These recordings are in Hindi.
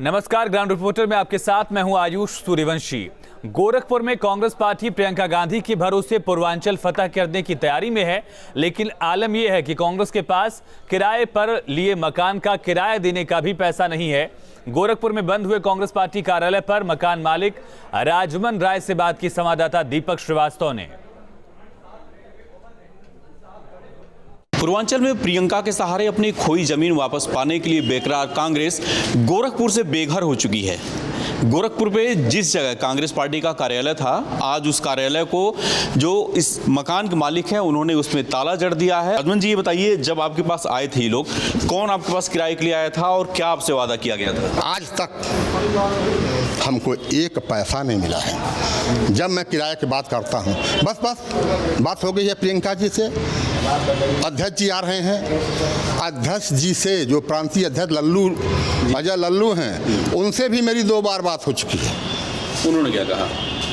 नमस्कार, ग्राउंड रिपोर्टर में आपके साथ मैं हूं आयुष सूर्यवंशी। गोरखपुर में कांग्रेस पार्टी प्रियंका गांधी के भरोसे पूर्वांचल फतह करने की तैयारी में है, लेकिन आलम यह है कि कांग्रेस के पास किराए पर लिए मकान का किराया देने का भी पैसा नहीं है। गोरखपुर में बंद हुए कांग्रेस पार्टी कार्यालय पर मकान मालिक राजमन राय से बात की संवाददाता दीपक श्रीवास्तव ने। पूर्वांचल में प्रियंका के सहारे अपनी खोई जमीन वापस पाने के लिए बेकरार कांग्रेस गोरखपुर से बेघर हो चुकी है। गोरखपुर पे जिस जगह कांग्रेस पार्टी का कार्यालय था, आज उस कार्यालय को जो इस मकान के मालिक हैं उन्होंने उसमें ताला जड़ दिया है। राजमन जी, ये बताइए, जब आपके पास आए थे ये लोग, कौन आपके पास किराए के लिए आया था और क्या आपसे वादा किया गया था? आज तक हमको एक पैसा नहीं मिला है। जब मैं किराए की बात करता हूँ, बस बात हो गई है प्रियंका जी से। अध्यक्ष जी आ रहे हैं, अध्यक्ष जी से जो प्रांतीय अध्यक्ष अजय लल्लू हैं, उनसे भी मेरी 2 बार बात हो चुकी है। उन्होंने क्या कहा?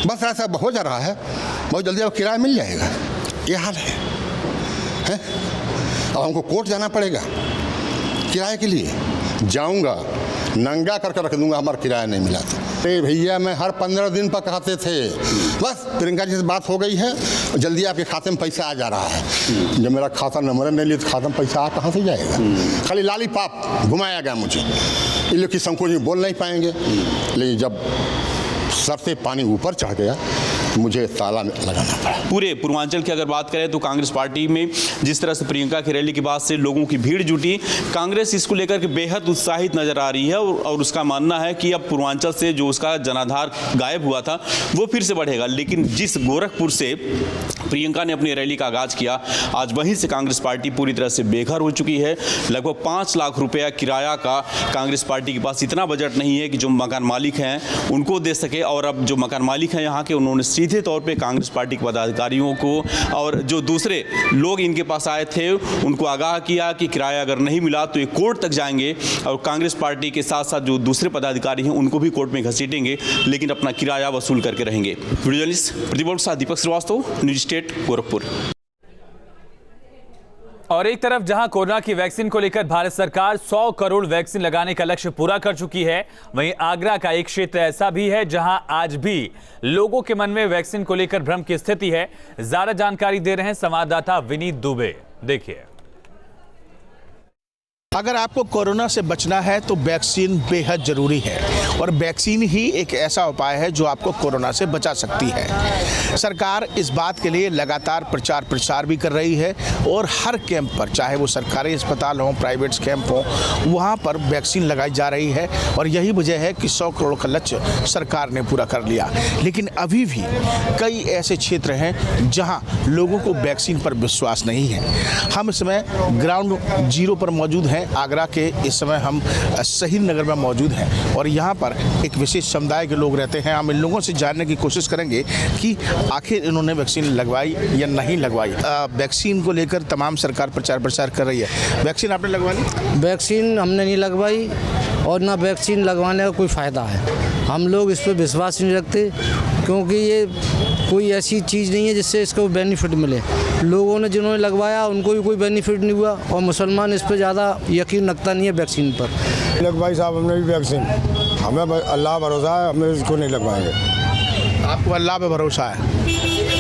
बस ऐसा हो जा रहा है, बहुत जल्दी अब किराया मिल जाएगा, ये हाल है? अब हमको कोर्ट जाना पड़ेगा किराए के लिए। जाऊंगा, नंगा करके रख दूंगा, हमारा किराया नहीं मिला था। अरे भैया, मैं हर 15 दिन पर कहते थे। बस प्रियंका जी से बात हो गई है, जल्दी आपके खाते में पैसा आ जा रहा है। जब मेरा खाता नंबर नहीं लिया तो खाते में पैसा आ कहाँ से जाएगा? खाली लॉलीपॉप घुमाया गया मुझे। इन लोग की संकोच में बोल नहीं पाएंगे, लेकिन जब सर से पानी ऊपर चढ़ गया मुझे ताला लगाना पड़ा। पूरे पूर्वांचल की अगर बात करें तो कांग्रेस पार्टी में जिस तरह से प्रियंका की रैली के बाद से लोगों की भीड़ जुटी, कांग्रेस इसको लेकर के बेहद उत्साहित नजर आ रही है और उसका मानना है कि अब पूर्वांचल से जो उसका जनाधार गायब हुआ था वो फिर से बढ़ेगा। लेकिन जिस गोरखपुर से प्रियंका ने अपनी रैली का आगाज किया, आज वहीं से कांग्रेस पार्टी पूरी तरह से बेघर हो चुकी है। लगभग 5 लाख रुपया किराया का कांग्रेस पार्टी के पास इतना बजट नहीं है कि जो मकान मालिक हैं उनको दे सके। और अब जो मकान मालिक हैं यहाँ के, उन्होंने सीधे तौर पे कांग्रेस पार्टी के पदाधिकारियों को और जो दूसरे लोग इनके पास आए थे उनको आगाह किया कि किराया अगर नहीं मिला तो ये कोर्ट तक जाएंगे और कांग्रेस पार्टी के साथ साथ जो दूसरे पदाधिकारी हैं उनको भी कोर्ट में घसीटेंगे, लेकिन अपना किराया वसूल करके रहेंगे। वीडियो जर्नलिस्ट प्रतिबल के साथ दीपक श्रीवास्तव, न्यूज स्टेट, गोरखपुर। और एक तरफ जहां कोरोना की वैक्सीन को लेकर भारत सरकार 100 करोड़ वैक्सीन लगाने का लक्ष्य पूरा कर चुकी है, वहीं आगरा का एक क्षेत्र ऐसा भी है जहां आज भी लोगों के मन में वैक्सीन को लेकर भ्रम की स्थिति है। ज्यादा जानकारी दे रहे हैं संवाददाता विनीत दुबे। देखिए, अगर आपको कोरोना से बचना है तो वैक्सीन बेहद जरूरी है और वैक्सीन ही एक ऐसा उपाय है जो आपको कोरोना से बचा सकती है। सरकार इस बात के लिए लगातार प्रचार प्रसार भी कर रही है और हर कैंप पर, चाहे वो सरकारी अस्पताल हो, प्राइवेट कैंप हो, वहाँ पर वैक्सीन लगाई जा रही है और यही वजह है कि 100 करोड़ का लक्ष्य सरकार ने पूरा कर लिया। लेकिन अभी भी कई ऐसे क्षेत्र हैं जहाँ लोगों को वैक्सीन पर विश्वास नहीं है। हम इस समय ग्राउंड जीरो पर मौजूद हैं। आगरा के इस समय हम शहीद नगर में मौजूद हैं और यहाँ पर एक विशेष समुदाय के लोग रहते हैं। हम इन लोगों से जानने की कोशिश करेंगे कि आखिर इन्होंने वैक्सीन लगवाई या नहीं लगवाई। वैक्सीन को लेकर तमाम सरकार प्रचार प्रसार कर रही है। वैक्सीन आपने लगवा ली? वैक्सीन हमने नहीं लगवाई और ना वैक्सीन लगवाने का कोई फ़ायदा है। हम लोग इस पर विश्वास नहीं रखते क्योंकि ये कोई ऐसी चीज़ नहीं है जिससे इसको बेनिफिट मिले। लोगों ने जिन्होंने लगवाया उनको भी कोई बेनिफिट नहीं हुआ और मुसलमान इस पर ज़्यादा यकीन रखता नहीं है वैक्सीन पर। लगवाई साहब हमने भी वैक्सीन, हमें अल्लाह भरोसा है, हमें इसको नहीं लगवाएंगे। आपको अल्लाह पे भरोसा है?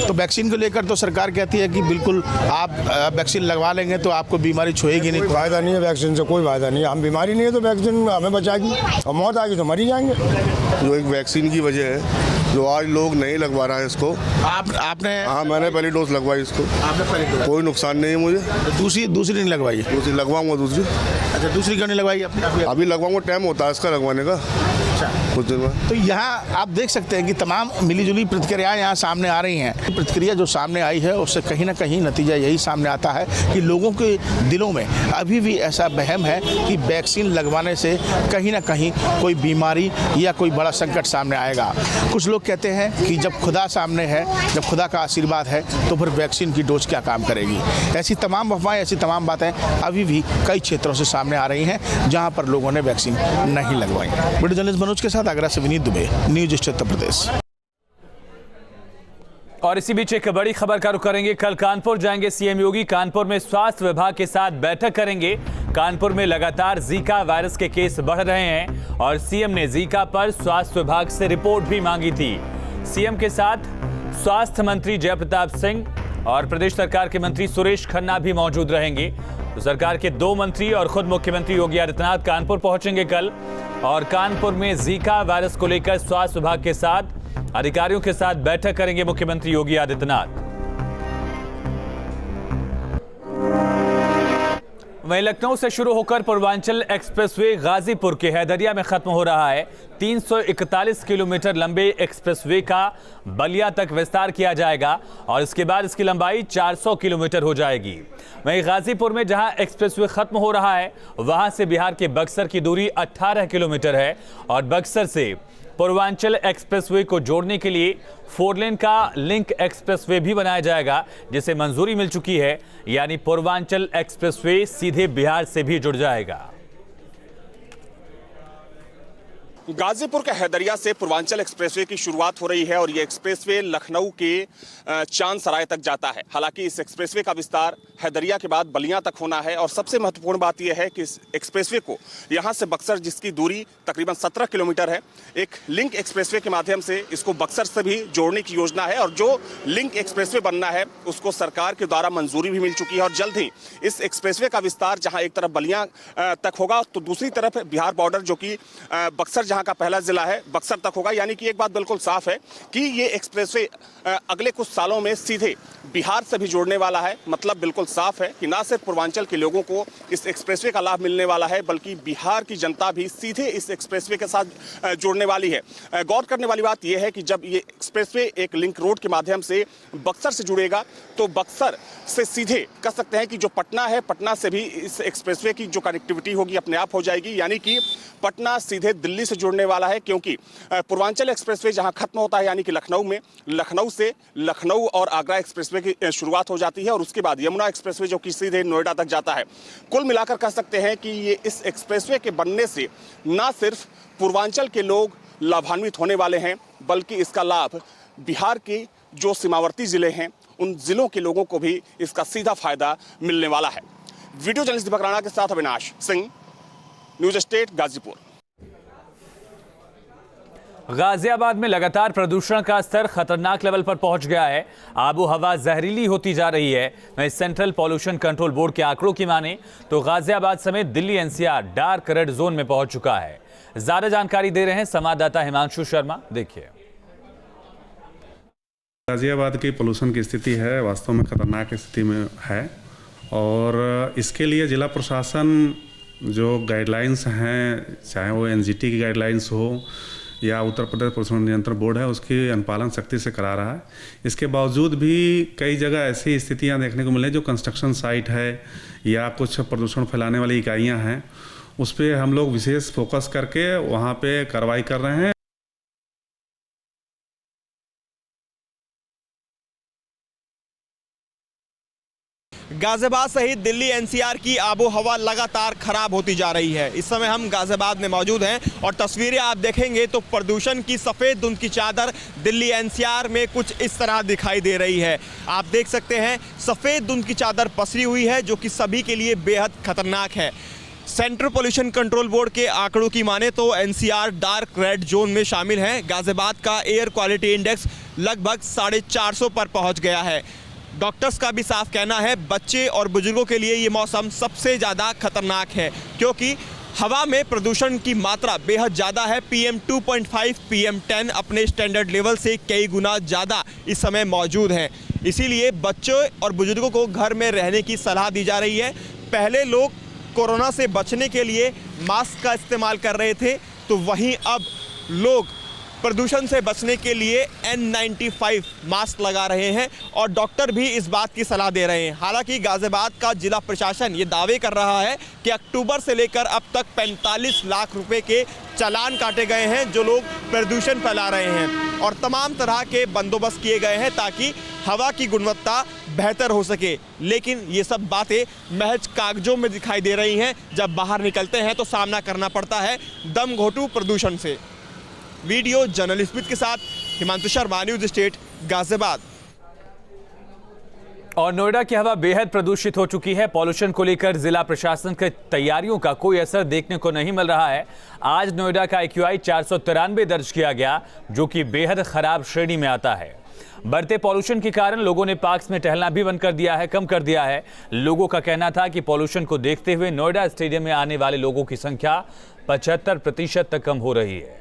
तो वैक्सीन को लेकर तो सरकार कहती है कि बिल्कुल आप वैक्सीन लगवा लेंगे तो आपको बीमारी छुएगी नहीं। कोई फायदा नहीं है वैक्सीन से, कोई फायदा नहीं है। हम बीमारी नहीं है तो वैक्सीन हमें बचाएगी और मौत आएगी तो मर ही जाएंगे। जो एक वैक्सीन की वजह है जो आज लोग नहीं लगवा रहा है इसको। आपने? हाँ, मैंने पहली डोज लगवाई इसको। आपने पहली डोज? कोई नुकसान नहीं है मुझे। तो दूसरी नहीं लगवाई? दूसरी लगवाऊंगा। दूसरी? अच्छा, दूसरी क्यों नहीं लगवाई आपने? अभी लगवाऊंगा, टाइम होता है इसका लगवाने का कुछ दिन में। तो यहाँ आप देख सकते हैं कि तमाम मिलीजुली प्रतिक्रियाएं यहाँ सामने आ रही हैं। प्रतिक्रिया जो सामने आई है उससे कहीं ना कहीं नतीजा यही सामने आता है कि लोगों के दिलों में अभी भी ऐसा वहम है कि वैक्सीन लगवाने से कहीं ना कहीं कोई बीमारी या कोई बड़ा संकट सामने आएगा। कुछ लोग कहते हैं कि जब खुदा सामने है, जब खुदा का आशीर्वाद है तो फिर वैक्सीन की डोज क्या काम करेगी। ऐसी तमाम अफवाहें, ऐसी तमाम बातें अभी भी कई क्षेत्रों से सामने आ रही हैं जहाँ पर लोगों ने वैक्सीन नहीं लगवाई। वीडियो जर्नलिस्ट मनोज के साथ आगरा से विनीत दुबे, न्यूज स्टेट उत्तर प्रदेश। और इसी बीच एक बड़ी खबर का रुख करेंगे। कल कानपुर जाएंगे सीएम योगी। कानपुर में स्वास्थ्य विभाग के साथ बैठक करेंगे। कानपुर में लगातार जीका वायरस के केस बढ़ रहे हैं और सीएम ने जीका पर स्वास्थ्य विभाग से रिपोर्ट भी मांगी थी। सीएम के साथ स्वास्थ्य मंत्री जयप्रताप सिंह और प्रदेश सरकार के मंत्री सुरेश खन्ना भी मौजूद रहेंगे। तो सरकार के 2 मंत्री और खुद मुख्यमंत्री योगी आदित्यनाथ कानपुर पहुंचेंगे कल और कानपुर में जीका वायरस को लेकर स्वास्थ्य विभाग के साथ अधिकारियों के साथ बैठक करेंगे मुख्यमंत्री योगी आदित्यनाथ। वहीं लखनऊ से शुरू होकर पूर्वांचल एक्सप्रेसवे गाजीपुर के हैदरिया में खत्म हो रहा है। 341 किलोमीटर लंबे एक्सप्रेसवे का बलिया तक विस्तार किया जाएगा और इसके बाद इसकी लंबाई 400 किलोमीटर हो जाएगी। वहीं गाजीपुर में जहां एक्सप्रेसवे खत्म हो रहा है वहां से बिहार के बक्सर की दूरी 18 किलोमीटर है और बक्सर से पूर्वांचल एक्सप्रेसवे को जोड़ने के लिए 4 लेन का लिंक एक्सप्रेसवे भी बनाया जाएगा जिसे मंजूरी मिल चुकी है, यानी पूर्वांचल एक्सप्रेसवे सीधे बिहार से भी जुड़ जाएगा। गाजीपुर के हैदरिया से पूर्वांचल एक्सप्रेसवे की शुरुआत हो रही है और ये एक्सप्रेसवे लखनऊ के चांद सराय तक जाता है। हालांकि इस एक्सप्रेसवे का विस्तार हैदरिया के बाद बलिया तक होना है और सबसे महत्वपूर्ण बात यह है कि इस एक्सप्रेसवे को यहां से बक्सर, जिसकी दूरी तकरीबन 17 किलोमीटर है, एक लिंक एक्सप्रेसवे के माध्यम से इसको बक्सर से भी जोड़ने की योजना है और जो लिंक एक्सप्रेसवे बनना है उसको सरकार के द्वारा मंजूरी भी मिल चुकी है और जल्द ही इस एक्सप्रेसवे का विस्तार जहाँ एक तरफ बलिया तक होगा तो दूसरी तरफ बिहार बॉर्डर, जो कि बक्सर जहाँ का पहला जिला है, बक्सर तक होगा। यानी कि एक बात बिल्कुल साफ है कि ये एक्सप्रेसवे अगले कुछ सालों में सीधे बिहार से भी जोड़ने वाला है। मतलब बिल्कुल साफ है कि ना सिर्फ पूर्वांचल के लोगों को इस एक्सप्रेसवे का लाभ मिलने वाला है बल्कि बिहार की जनता भी सीधे इस एक्सप्रेसवे के साथ जुड़ने वाली है। गौर करने वाली बात यह है कि जब ये एक्सप्रेसवे एक लिंक रोड के माध्यम से बक्सर से जुड़ेगा तो बक्सर से सीधे कह सकते हैं कि जो पटना है, पटना से भी इस एक्सप्रेसवे की जो कनेक्टिविटी होगी अपने आप हो जाएगी। यानी कि पटना सीधे दिल्ली से जुड़ने वाला है, क्योंकि पूर्वांचल एक्सप्रेसवे जहां खत्म होता है यानी कि लखनऊ में, लखनऊ से लखनऊ और आगरा एक्सप्रेसवे की शुरुआत हो जाती है और उसके बाद यमुना एक्सप्रेसवे जो कि सीधे नोएडा तक जाता है। कुल मिलाकर कह सकते हैं कि ये इस एक्सप्रेसवे के बनने से न सिर्फ पूर्वांचल के लोग लाभान्वित होने वाले हैं बल्कि इसका लाभ बिहार के जो सीमावर्ती जिले हैं उन जिलों के लोगों को भी इसका सीधा फायदा मिलने वाला है। वीडियो जर्नलिस्ट दीपक राणा के साथ अविनाश सिंह, न्यूज स्टेट गाजीपुर। गाजियाबाद में लगातार प्रदूषण का स्तर खतरनाक लेवल पर पहुंच गया है। आबो हवा जहरीली होती जा रही है। वहीं सेंट्रल पॉल्यूशन कंट्रोल बोर्ड के आंकड़ों की माने तो गाजियाबाद समेत Delhi NCR dark red zone में पहुंच चुका है। ज्यादा जानकारी दे रहे हैं संवाददाता हिमांशु शर्मा, देखिए। गाजियाबाद की पोल्यूशन की स्थिति है वास्तव में खतरनाक स्थिति में है और इसके लिए जिला प्रशासन जो गाइडलाइंस हैं, चाहे वो एनजीटी की गाइडलाइंस हो या उत्तर प्रदेश प्रदूषण नियंत्रण बोर्ड है, उसकी अनुपालन सख्ती से करा रहा है। इसके बावजूद भी कई जगह ऐसी स्थितियां देखने को मिले जो कंस्ट्रक्शन साइट है या कुछ प्रदूषण फैलाने वाली इकाइयां हैं, उस पर हम लोग विशेष फोकस करके वहाँ पे कार्रवाई कर रहे हैं। गाजियाबाद सहित दिल्ली एनसीआर की आबो हवा लगातार खराब होती जा रही है। इस समय हम गाजियाबाद में मौजूद हैं और तस्वीरें आप देखेंगे तो प्रदूषण की सफ़ेद धुंध की चादर दिल्ली एनसीआर में कुछ इस तरह दिखाई दे रही है। आप देख सकते हैं सफ़ेद धुंध की चादर पसरी हुई है जो कि सभी के लिए बेहद खतरनाक है। सेंट्रल पॉल्यूशन कंट्रोल बोर्ड के आंकड़ों की माने तो एनसीआर डार्क रेड जोन में शामिल है। गाजियाबाद का एयर क्वालिटी इंडेक्स लगभग 450 पर पहुँच गया है। डॉक्टर्स का भी साफ कहना है बच्चे और बुजुर्गों के लिए ये मौसम सबसे ज़्यादा खतरनाक है क्योंकि हवा में प्रदूषण की मात्रा बेहद ज़्यादा है। PM 2.5, PM 10 अपने स्टैंडर्ड लेवल से कई गुना ज़्यादा इस समय मौजूद हैं। इसीलिए बच्चों और बुजुर्गों को घर में रहने की सलाह दी जा रही है। पहले लोग कोरोना से बचने के लिए मास्क का इस्तेमाल कर रहे थे तो वहीं अब लोग प्रदूषण से बचने के लिए N95 मास्क लगा रहे हैं और डॉक्टर भी इस बात की सलाह दे रहे हैं। हालांकि गाजियाबाद का जिला प्रशासन ये दावे कर रहा है कि अक्टूबर से लेकर अब तक 45 लाख रुपए के चालान काटे गए हैं जो लोग प्रदूषण फैला रहे हैं और तमाम तरह के बंदोबस्त किए गए हैं ताकि हवा की गुणवत्ता बेहतर हो सके। लेकिन ये सब बातें महज कागजों में दिखाई दे रही हैं, जब बाहर निकलते हैं तो सामना करना पड़ता है दम घोंटू प्रदूषण से। वीडियो जर्नलिस्ट के साथ हिमांशु शर्मा, न्यूज स्टेट गाजियाबाद। और नोएडा की हवा बेहद प्रदूषित हो चुकी है। पॉल्यूशन को लेकर जिला प्रशासन की तैयारियों का कोई असर देखने को नहीं मिल रहा है। आज नोएडा का AQI 493 दर्ज किया गया, जो कि बेहद खराब श्रेणी में आता है। बढ़ते पॉल्यूशन के कारण लोगों ने पार्क्स में टहलना भी बंद कर दिया है, कम कर दिया है। लोगों का कहना था कि पॉल्यूशन को देखते हुए नोएडा स्टेडियम में आने वाले लोगों की संख्या 75% तक कम हो रही है।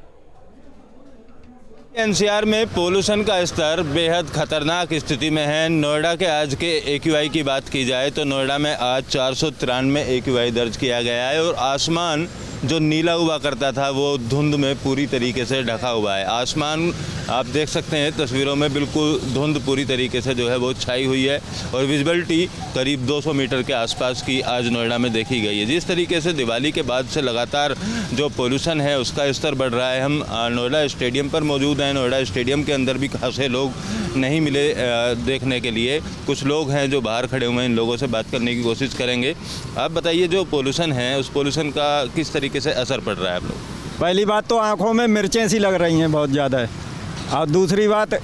एनसीआर में पोल्यूशन का स्तर बेहद खतरनाक स्थिति में है। नोएडा के आज के AQI की बात की जाए तो नोएडा में आज 493 AQI दर्ज किया गया है और आसमान जो नीला हुआ करता था वो धुंध में पूरी तरीके से ढका हुआ है। आसमान आप देख सकते हैं तस्वीरों में, बिल्कुल धुंध पूरी तरीके से जो है वो छाई हुई है और विजिबिलिटी करीब 200 मीटर के आसपास की आज नोएडा में देखी गई है। जिस तरीके से दिवाली के बाद से लगातार जो पोल्यूशन है उसका स्तर बढ़ रहा है। हम नोएडा स्टेडियम पर मौजूद हैं। नोएडा स्टेडियम के अंदर भी खासे लोग नहीं मिले देखने के लिए। कुछ लोग हैं जो बाहर खड़े हुए हैं, इन लोगों से बात करने की कोशिश करेंगे। आप बताइए, जो पोल्यूशन है उस पोल्यूशन का किस तरीके से असर पड़ रहा है आप लोग? पहली बात तो आंखों में मिर्चें सी लग रही हैं बहुत ज़्यादा, और दूसरी बात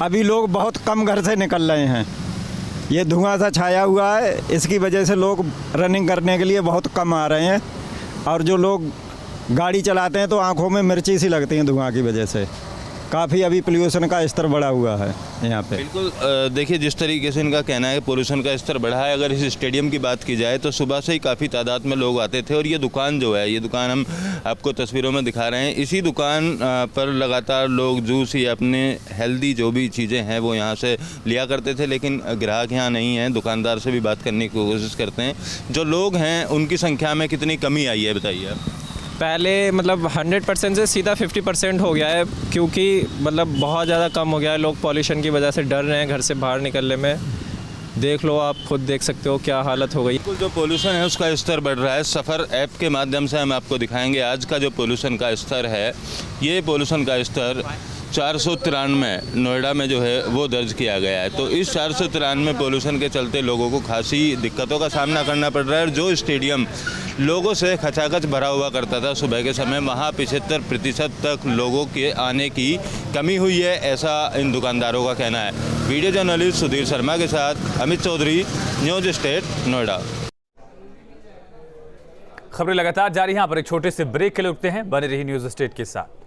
अभी लोग बहुत कम घर से निकल रहे हैं। ये धुआं सा छाया हुआ है, इसकी वजह से लोग रनिंग करने के लिए बहुत कम आ रहे हैं, और जो लोग गाड़ी चलाते हैं तो आंखों में मिर्ची सी लगती हैं धुआं की वजह से। काफ़ी अभी पोल्यूशन का स्तर बढ़ा हुआ है यहाँ पे। बिल्कुल, देखिए जिस तरीके से इनका कहना है पोल्यूशन का स्तर बढ़ा है। अगर इस स्टेडियम की बात की जाए तो सुबह से ही काफ़ी तादाद में लोग आते थे और ये दुकान जो है, ये दुकान हम आपको तस्वीरों में दिखा रहे हैं। इसी दुकान पर लगातार लोग जूस या अपने हेल्दी जो भी चीज़ें हैं वो यहाँ से लिया करते थे, लेकिन ग्राहक यहाँ नहीं है। दुकानदार से भी बात करने की कोशिश करते हैं। जो लोग हैं उनकी संख्या में कितनी कमी आई है बताइए आप? पहले मतलब 100% से सीधा 50% हो गया है, क्योंकि मतलब बहुत ज़्यादा कम हो गया है। लोग पॉल्यूशन की वजह से डर रहे हैं घर से बाहर निकलने में। देख लो, आप खुद देख सकते हो क्या हालत हो गई। बिल्कुल, जो पोल्यूशन है उसका स्तर बढ़ रहा है। सफ़र ऐप के माध्यम से हम आपको दिखाएंगे आज का जो पोल्यूशन का स्तर है। ये पोल्यूशन का स्तर 493 नोएडा में जो है वो दर्ज किया गया है। तो इस 493 पोल्यूशन के चलते लोगों को खासी दिक्कतों का सामना करना पड़ रहा है। और जो स्टेडियम लोगों से खचाखच भरा हुआ करता था सुबह के समय, वहाँ 75% तक लोगों के आने की कमी हुई है, ऐसा इन दुकानदारों का कहना है। वीडियो जर्नलिस्ट सुधीर शर्मा के साथ अमित चौधरी, न्यूज स्टेट नोएडा। खबरें लगातार जारी हैं। यहाँ पर एक छोटे से ब्रेक के लिए रुकते हैं। बने रही न्यूज स्टेट के साथ।